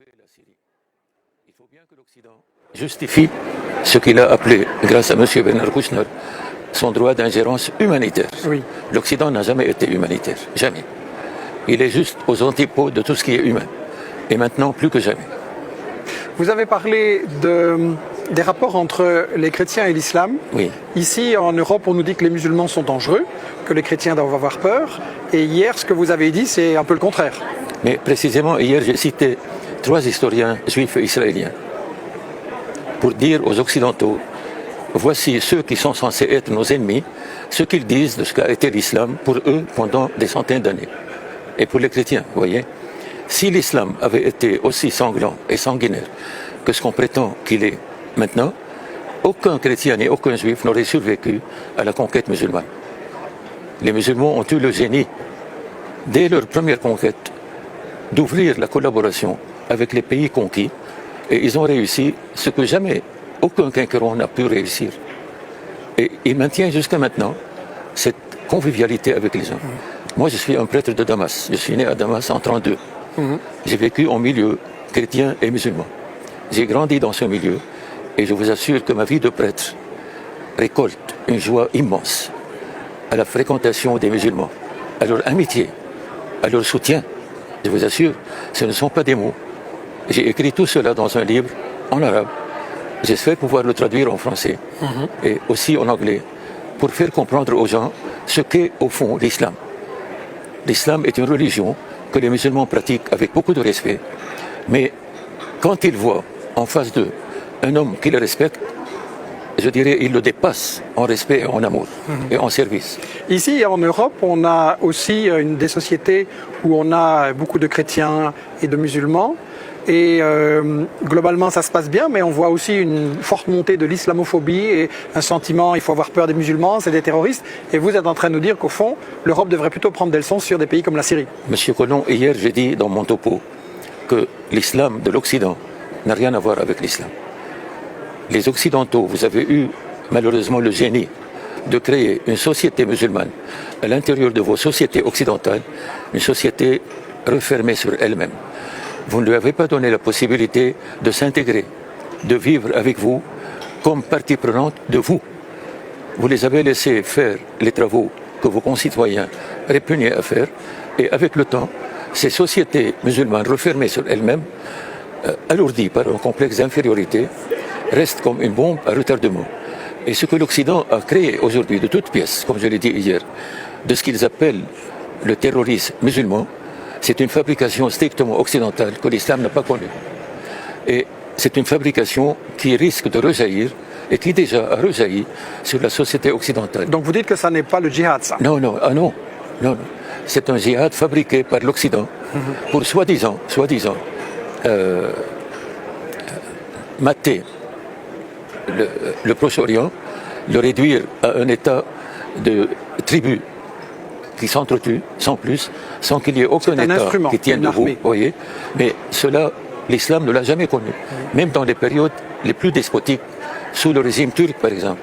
La Syrie. Il faut bien que l'Occident justifie ce qu'il a appelé, grâce à M. Bernard Kouchner, son droit d'ingérence humanitaire. Oui. L'Occident n'a jamais été humanitaire, jamais. Il est juste aux antipodes de tout ce qui est humain. Et maintenant, plus que jamais. Vous avez parlé des rapports entre les chrétiens et l'islam. Oui. Ici, en Europe, on nous dit que les musulmans sont dangereux, que les chrétiens doivent avoir peur. Et hier, ce que vous avez dit, c'est un peu le contraire. Mais précisément, hier, j'ai cité 3 historiens juifs et israéliens pour dire aux Occidentaux, voici ceux qui sont censés être nos ennemis, ce qu'ils disent de ce qu'a été l'islam pour eux pendant des centaines d'années. Et pour les chrétiens, vous voyez, si l'islam avait été aussi sanglant et sanguinaire que ce qu'on prétend qu'il est maintenant, aucun chrétien ni aucun juif n'aurait survécu à la conquête musulmane. Les musulmans ont eu le génie, dès leur première conquête, d'ouvrir la collaboration avec les pays conquis, et ils ont réussi ce que jamais aucun conquérant n'a pu réussir. Et ils maintiennent jusqu'à maintenant cette convivialité avec les gens. Moi, je suis un prêtre de Damas. Je suis né à Damas en 1932. J'ai vécu en milieu chrétien et musulman. J'ai grandi dans ce milieu et je vous assure que ma vie de prêtre récolte une joie immense à la fréquentation des musulmans, à leur amitié, à leur soutien. Je vous assure, ce ne sont pas des mots. J'ai écrit tout cela dans un livre en arabe. J'espère pouvoir le traduire en français et aussi en anglais pour faire comprendre aux gens ce qu'est au fond l'islam. L'islam est une religion que les musulmans pratiquent avec beaucoup de respect, mais quand ils voient en face d'eux un homme qui les respecte, je dirais ils le dépassent en respect et en amour et en service. Ici, en Europe, on a aussi des sociétés où on a beaucoup de chrétiens et de musulmans. Et globalement, ça se passe bien, mais on voit aussi une forte montée de l'islamophobie et un sentiment, il faut avoir peur des musulmans, c'est des terroristes. Et vous êtes en train de nous dire qu'au fond, l'Europe devrait plutôt prendre des leçons sur des pays comme la Syrie. Monsieur Colomb, hier, j'ai dit dans mon topo que l'islam de l'Occident n'a rien à voir avec l'islam. Les Occidentaux, vous avez eu malheureusement le génie de créer une société musulmane à l'intérieur de vos sociétés occidentales, une société refermée sur elle-même. Vous ne lui avez pas donné la possibilité de s'intégrer, de vivre avec vous comme partie prenante de vous. Vous les avez laissés faire les travaux que vos concitoyens répugnaient à faire, et avec le temps, ces sociétés musulmanes refermées sur elles-mêmes, alourdies par un complexe d'infériorité, restent comme une bombe à retardement. Et ce que l'Occident a créé aujourd'hui de toutes pièces, comme je l'ai dit hier, de ce qu'ils appellent le terrorisme musulman, c'est une fabrication strictement occidentale que l'islam n'a pas connue. Et c'est une fabrication qui risque de rejaillir et qui déjà a rejailli sur la société occidentale. Donc vous dites que ça n'est pas le djihad, ça? Non, non, ah non, non. C'est un djihad fabriqué par l'Occident pour soi-disant, mater le Proche-Orient, le réduire à un état de tribu qui s'entretuent sans plus, sans qu'il y ait aucun État qui tienne debout, voyez. Mais cela, l'islam ne l'a jamais connu. Même dans les périodes les plus despotiques, sous le régime turc par exemple,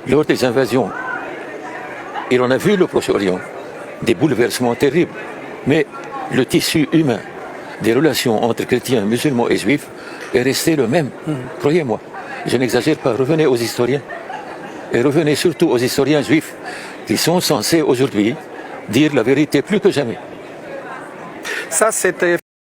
lors des invasions, il en a vu le Proche-Orient, des bouleversements terribles. Mais le tissu humain des relations entre chrétiens, musulmans et juifs est resté le même. Croyez-moi, je n'exagère pas. Revenez aux historiens. Et revenez surtout aux historiens juifs qui sont censés aujourd'hui dire la vérité plus que jamais. Ça, c'était